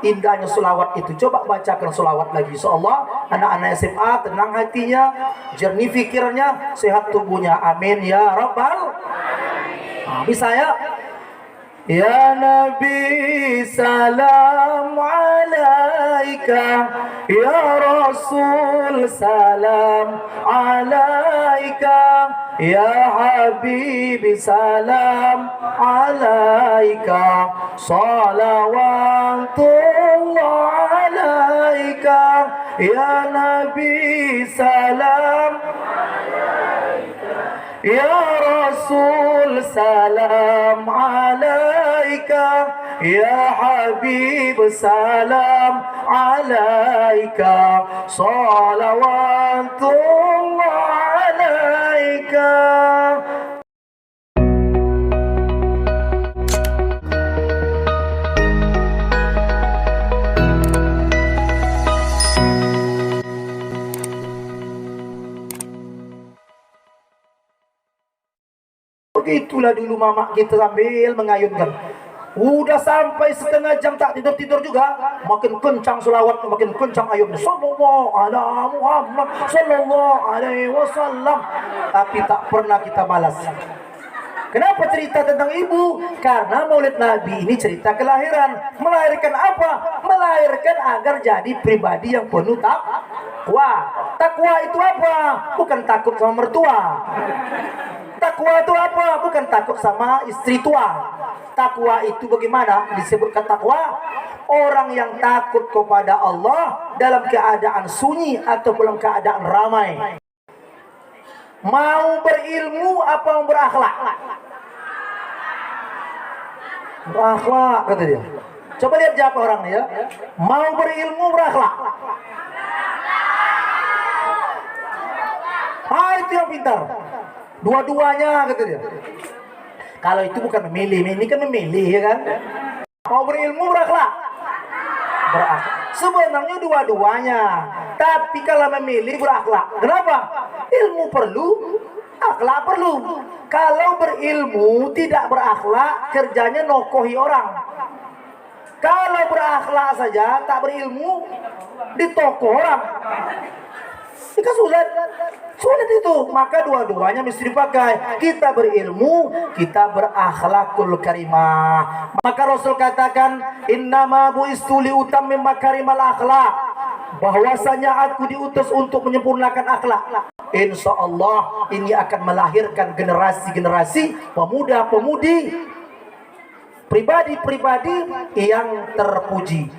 indahnya selawat itu. Coba bacakan selawat lagi, insyaallah anak-anak SMA tenang hatinya, jernih fikirnya, sehat tubuhnya. Amin ya rabbal. Bisa ya? Ya Nabi salam alaika, ya Rasul salam alaika, ya Habib salam alaika, salawatullah alaika, ya Nabi salam, ya Rasul salam alaika, ya Habib salam alaika, salawatullah alaika. Begitulah dulu mama kita sambil mengayunkan. Udah sampai setengah jam tak tidur-tidur juga, makin kencang selawat, makin kencang ayunnya. Sallallahu ala Muhammad sallallahu alaihi wasallam. Tapi tak pernah kita balas. Kenapa cerita tentang ibu? Karena Maulid Nabi ini cerita kelahiran. Melahirkan apa? Melahirkan agar jadi pribadi yang penuh takwa. Takwa itu apa? Bukan takut sama mertua. Takwa itu apa? Bukan takut sama istri tua. Takwa itu bagaimana disebutkan takwa? Orang yang takut kepada Allah dalam keadaan sunyi atau dalam keadaan ramai. Mau berilmu apa mau berakhlak? Berakhlak kata dia. Coba lihat jawab orangnya ya. Mau berilmu berakhlak? Itu yang pintar. Dua-duanya kata dia. Kalau itu bukan memilih, ini kan memilih ya kan. Mau berilmu berakhlak? Berakhlak. Sebenarnya dua-duanya. Tapi kalau memilih berakhlak. Kenapa? Ilmu perlu, akhlak perlu. Kalau berilmu tidak berakhlak, kerjanya nokohi orang. Kalau berakhlak saja tak berilmu, ditokoh orang. Itu sulit itu. Maka dua-duanya mesti dipakai. Kita berilmu, kita berakhlakul karimah. Maka Rasul katakan, innama bu'istu liutammim makarimal akhlak. Bahwasanya aku diutus untuk menyempurnakan akhlak. Insya Allah ini akan melahirkan generasi-generasi pemuda-pemudi, pribadi-pribadi yang terpuji.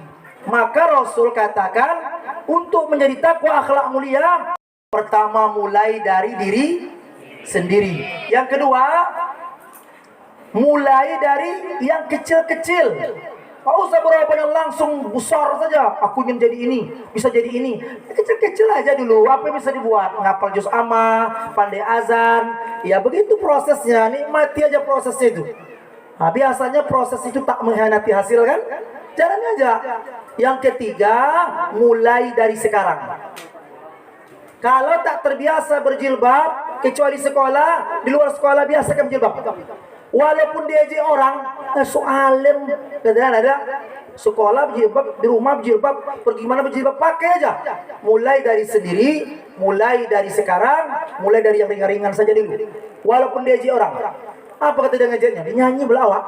Maka Rasul katakan, untuk menjadi takwa akhlak mulia, pertama mulai dari diri sendiri. Yang kedua, mulai dari yang kecil-kecil. Tak usah berapa yang langsung besar saja. Aku ingin jadi ini, bisa jadi ini. Kecil-kecil aja dulu. Apa yang bisa dibuat? Ngapal juz amma, pandai azan. Ya begitu prosesnya. Nikmati aja prosesnya itu. Nah, biasanya proses itu tak mengkhianati hasil kan? Jalani aja. Yang ketiga, mulai dari sekarang. Kalau tak terbiasa berjilbab, kecuali sekolah, di luar sekolah biasakan berjilbab. Walaupun diajak orang, soalem, ada sekolah berjilbab, di rumah berjilbab, pergi mana berjilbab, pakai aja. Mulai dari sendiri, mulai dari sekarang, mulai dari yang ringan-ringan saja dulu. Walaupun diajak orang. Apa kata dia ngajarnya? Dia nyanyi belawak.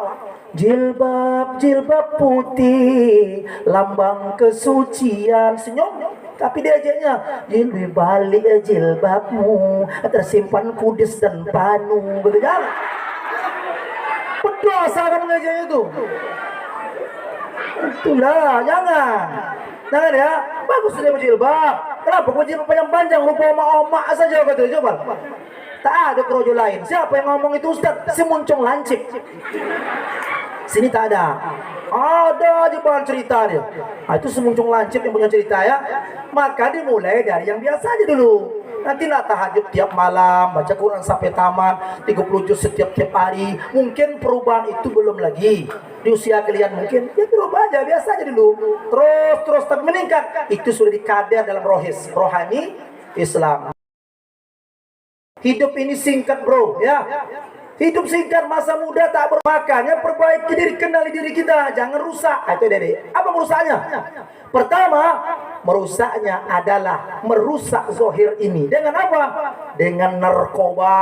Jilbab, jilbab putih, lambang kesucian. Senyum. Tapi dia ajaknya, jilbab balik jilbabmu, tersimpan kudis dan panu. Betul jangan. Berdosa kan ngajarnya itu. Itulah, jangan. Jangan ya. Bagus dia berjilbab. Kenapa kau jilbab panjang-panjang, rupa omak-omak saja kata dia. Coba. Tak ada kerojo lain. Siapa yang ngomong itu Ustaz? Si muncung lancip. Sini tak ada. Ada aja bahan cerita dia. Itu si muncung lancip yang punya cerita ya. Maka dimulai dari yang biasa aja dulu. Nanti nak tahajud tiap malam, baca Quran sampai tamat, 30 juz setiap hari. Mungkin perubahan itu belum lagi. Di usia kalian mungkin ya berubah aja, biasa aja dulu. Terus tapi meningkat. Itu sudah dikader dalam rohani Islam. Hidup ini singkat bro ya. Hidup singkat, masa muda tak bermakanya perbaiki diri, kenali diri kita, jangan rusak. Itu Dede. Apa merusaknya? Pertama, merusaknya adalah merusak zohir ini. Dengan apa? Dengan narkoba,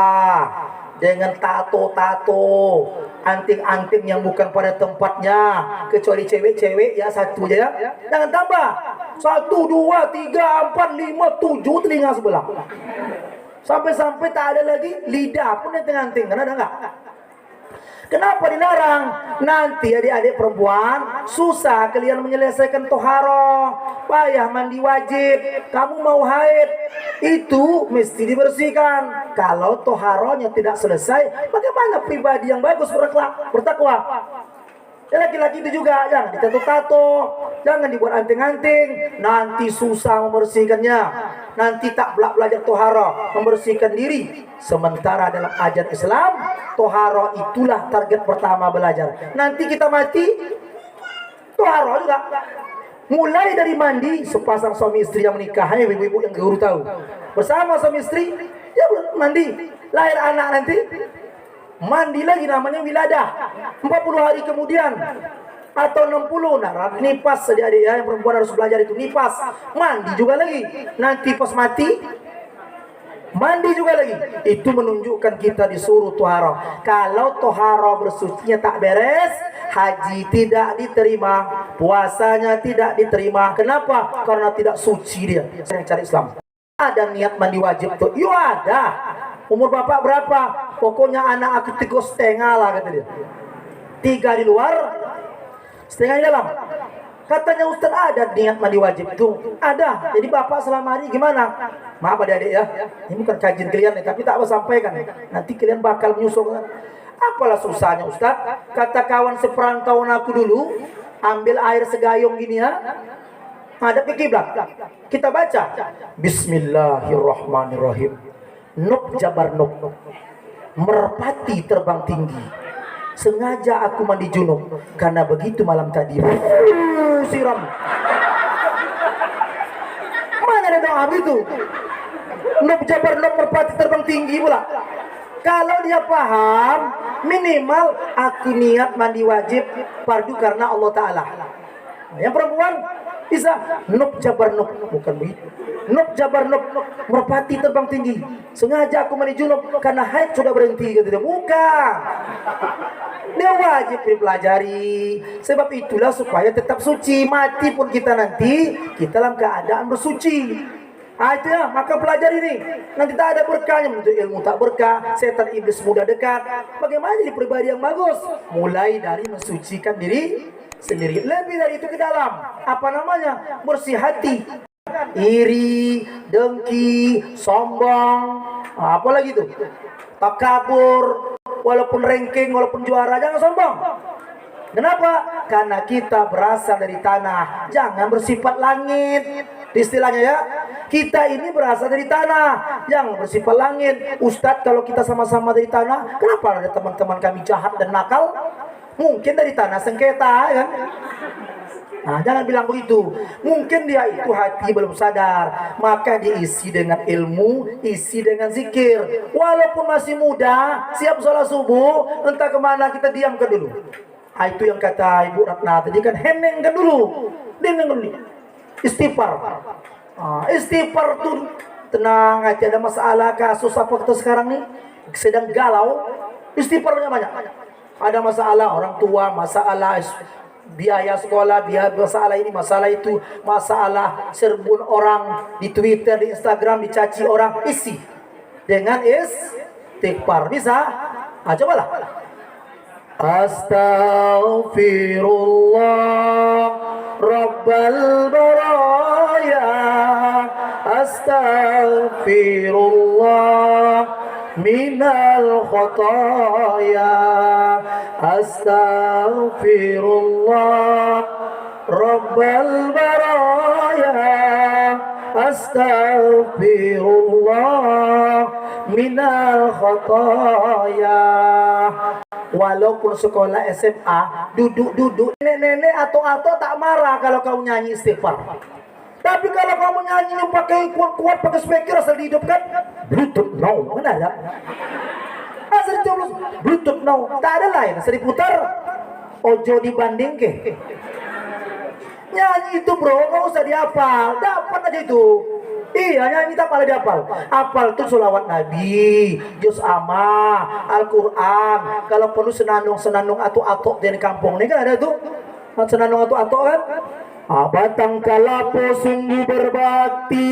dengan tato-tato, anting-anting yang bukan pada tempatnya, kecuali cewek-cewek ya satu aja ya. Jangan tambah 1, 2, 3, 4, 5, 7 telinga sebelah. Sampai-sampai tak ada lagi lidah pun anting-anting, kan ada enggak? Kenapa dilarang? Nanti adik-adik perempuan susah kalian menyelesaikan toharo, payah mandi wajib, kamu mau haid, itu mesti dibersihkan. Kalau toharonya tidak selesai, bagaimana pribadi yang bagus bertakwa? Laki-laki itu juga jangan ditato-tato, jangan dibuat anting-anting, nanti susah membersihkannya. Nanti tak belajar tohara, membersihkan diri. Sementara dalam ajaran Islam, tohara itulah target pertama belajar. Nanti kita mati, tohara juga. Mulai dari mandi, sepasang suami istri yang menikah, hanya ibu-ibu yang guru tahu. Bersama suami istri, dia mandi. Lahir anak nanti, mandi lagi, namanya wiladah. 40 hari kemudian atau 60, nah nipas adik-adik ya, yang perempuan harus belajar itu nipas, mandi juga lagi. Nanti pas mati mandi juga lagi. Itu menunjukkan kita disuruh tohara. Kalau tohara bersucinya tak beres, haji tidak diterima, puasanya tidak diterima. Kenapa? Karena tidak suci dia. Saya cari Islam. Ada niat mandi wajib tuh? Yo ada. Umur bapak berapa? Pokoknya anak aku 3,5 lah kata dia. 3 di luar, setengah di dalam. Katanya Ustaz ada niat mandi wajib tuh. Ada. Jadi bapak selama hari gimana? Maaf adik-adik ya. Ini bukan kajian kalian nih, tapi tak apa sampaikan. Nanti kalian bakal menyusul. Apalah susahnya Ustaz? Kata kawan seperantauan aku dulu, ambil air segayung gini ya. Hadap ke kiblat. Kita baca Bismillahirrahmanirrahim. Nuk jabar nuk, merpati terbang tinggi. Sengaja aku mandi junub karena begitu malam tadi siram. Mana ada doa itu? Nuk jabar nuk, merpati terbang tinggi pula. Kalau dia paham, minimal aku niat mandi wajib fardu karena Allah Ta'ala. Yang perempuan bisa nuk jabar nuk, bukan begitu. Nuk jabar nuk, merpati terbang tinggi. Sengaja aku mandi junub karena haid sudah berhenti, gitu. Bukan. Dia wajib dipelajari. Sebab itulah supaya tetap suci. Mati pun kita nanti, kita dalam keadaan bersuci. Itu ya, maka pelajari ini. Nanti tak ada berkahnya, menuntut ilmu tak berkah, setan iblis mudah dekat. Bagaimana jadi pribadi yang bagus? Mulai dari mensucikan diri sendiri. Lebih dari itu ke dalam. Apa namanya? Bersih hati. Iri, dengki, sombong, apa lagi tuh? Takabur. Walaupun ranking, walaupun juara, jangan sombong. Kenapa? Karena kita berasal dari tanah. Jangan bersifat langit. Istilahnya ya, kita ini berasal dari tanah, jangan bersifat langit. Ustadz, kalau kita sama-sama dari tanah, kenapa ada teman-teman kami jahat dan nakal? Mungkin dari tanah sengketa, kan? Nah, jangan bilang begitu. Mungkin dia itu hati belum sadar, maka diisi dengan ilmu, isi dengan zikir. Walaupun masih muda, siap sholat subuh, entah kemana kita diamkan dulu. Itu yang kata Ibu Ratna tadi kan, henengkan dulu, istighfar. Istighfar tuh tenang aja, ada masalah kasus apa kita sekarang nih sedang galau, istighfarnya banyak. Ada masalah orang tua, masalah biaya sekolah, biaya masalah ini, masalah itu, masalah serbun orang di Twitter, di Instagram, dicaci orang, isi dengan istighfar. Bisa? Cobalah. Astaghfirullah Rabbal baraya, astaghfirullah minal khataya, astaghfirullah Rabbal baraya, astaghfirullah minal khataya. Walaupun sekolah SMA, duduk-duduk, nenek-nenek atau tak marah kalau kau nyanyi istighfar. Tapi kalau kamu nyanyi pakai kuat-kuat, pakai speaker asal dihidupkan, Bluetooth, no, mana ada? seri coblos bluetooth no. Tak ada lain, seri putar. Ojo dibanding ke. Nyanyi itu bro, nggak usah dihafal, dapat aja itu. Iya, nyanyi tak malah dihafal. Hafal tuh sholawat Nabi, juz amma, Al-Quran. Kalau perlu senandung atuk-atuk dari kampung ini kan ada tuh senandung atuk-atuk kan. Batang kalapo sungguh berbakti,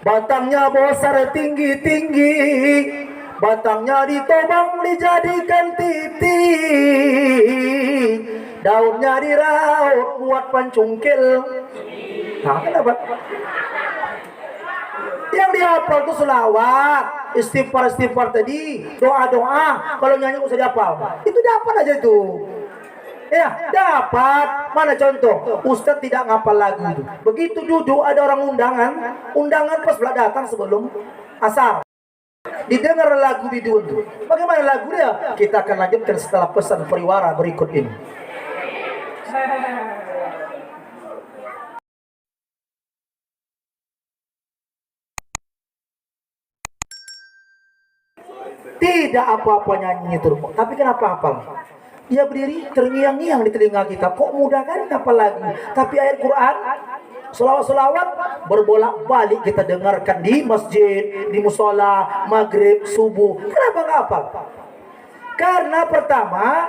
batangnya besar tinggi-tinggi, batangnya ditobang dijadikan titik, daunnya diraut buat pancungkil. Nah, kenapa? Yang dihafal itu selawat, istighfar tadi, doa. Kalau nyanyi usah dihafal. Itu dapat aja itu. Ya, dapat. Mana contoh? Ustadz tidak ngapal lagu itu. Begitu duduk ada orang undangan pas datang sebelum asar. Didengar lagu bidun itu. Bagaimana lagunya? Kita akan lanjutkan setelah pesan periwara berikut ini. Tidak apa-apa nyanyi itu, tapi kenapa hafal? Dia berdiri terngiang-ngiang di telinga kita. Kok mudah kan hafal lagi? Tapi ayat Quran, selawat-selawat berbolak-balik kita dengarkan di masjid, di musola, maghrib, subuh. Kenapa nggak hafal? Karena pertama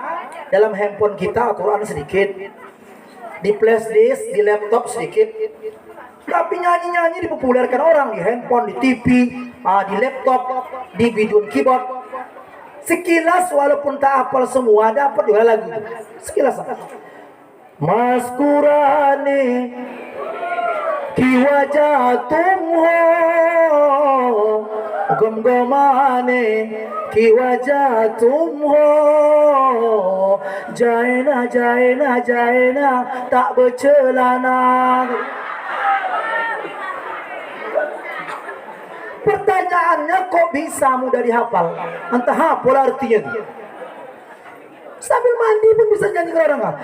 dalam handphone kita Al-Quran sedikit, di flash disk, di laptop sedikit. Tapi nyanyi-nyanyi dipopulerkan orang di handphone, di TV, di laptop, di bidun keyboard. Sekilas walaupun tak hafal semua dapat juga lagu. Sekilas. Mas Qurani ki wajah tumho gom-gomane ki wajah tumho jaina tak bercelana. Pertanyaannya kok bisa mudah dihafal? Entah hafal artinya. Sambil mandi pun bisa nyanyi ke orang nggak?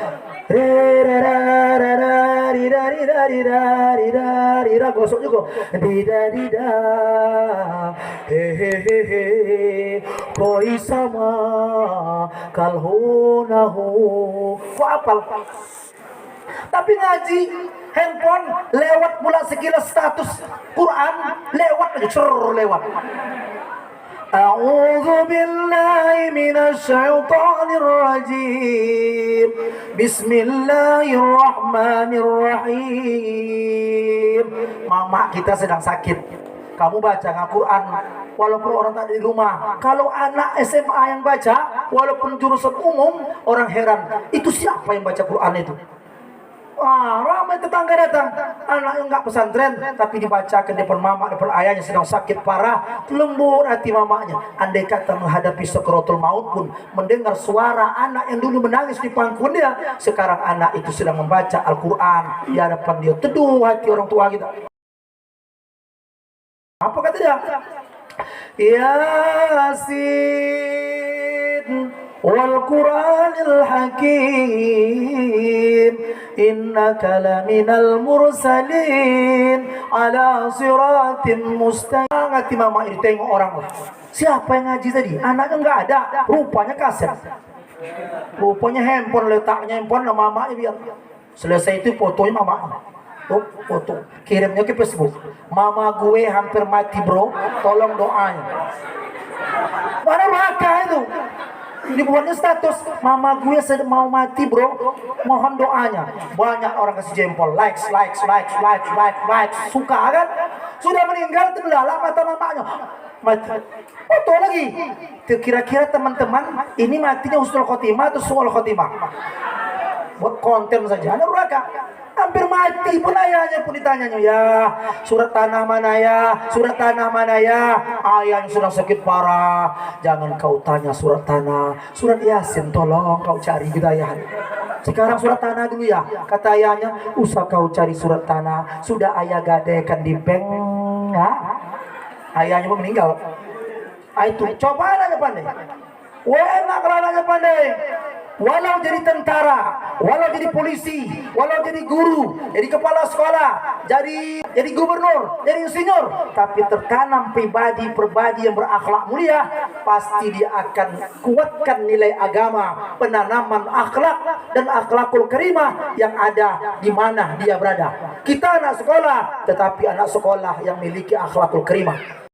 Gosok juga. Hehehe. Koi sama kalhonahu. Kok hafal? Tapi ngaji handphone lewat pula sekilas status Quran lewat A'udzu billahi minasy syaithanir rajim. Bismillahirrahmanirrahim. Mama kita sedang sakit, kamu baca Al-Quran walaupun orang tak ada di rumah. Kalau anak SMA yang baca walaupun jurusan umum, orang heran, itu siapa yang baca Quran itu? Ramai tetangga datang, anak yang nggak pesantren tapi dibacakan depan mama, depan ayahnya sedang sakit parah. Lembut hati mamanya. Andai kata menghadapi sakaratul maut pun mendengar suara anak yang dulu menangis di pangkuan dia, sekarang anak itu sedang membaca Al-Quran di hadapan dia. Teduh hati orang tua kita. Apa kata dia? Yasin wal Qur'anil Hakim innaka laminal mursalin ala siratin mustaqim. Ngati mama ini tengok orang. Siapa yang ngaji tadi? Anaknya enggak ada, rupanya kaset. Rupanya handphone, letaknya handphone sama mamanya biar. Selesai itu fotonya mama. Foto kirimnya ke Facebook. Mama gue hampir mati bro, tolong doanya. Mana maka itu? Dibuatnya status, mama gue mau mati bro, mohon doanya. Banyak orang kasih jempol, likes, suka kan? Sudah meninggal terbelalak mata mamanya, mati. Foto lagi. Kira-kira teman-teman ini matinya husnul khotimah atau su'ul khotimah? Buat konten saja, ada neraka. Hampir mati pun ayahnya pun ditanyanya, ya surat tanah mana ya, surat tanah mana ya. Ayahnya sudah sakit parah. Jangan kau tanya surat tanah, surat Yasin tolong kau cari gitu ayah. Sekarang surat tanah dulu ya, kata ayahnya. Usah kau cari surat tanah, sudah ayah gadekan di bank ya. Ayahnya pun meninggal. Itu coba anaknya pandai. Wah enak kalau anaknya pandai. walau jadi tentara, walau jadi polisi, walau jadi guru, jadi kepala sekolah, jadi gubernur, jadi insinyur, tapi tertanam pribadi yang berakhlak mulia, pasti dia akan kuatkan nilai agama, penanaman akhlak dan akhlakul karimah yang ada di mana dia berada. Kita anak sekolah, tetapi anak sekolah yang memiliki akhlakul karimah.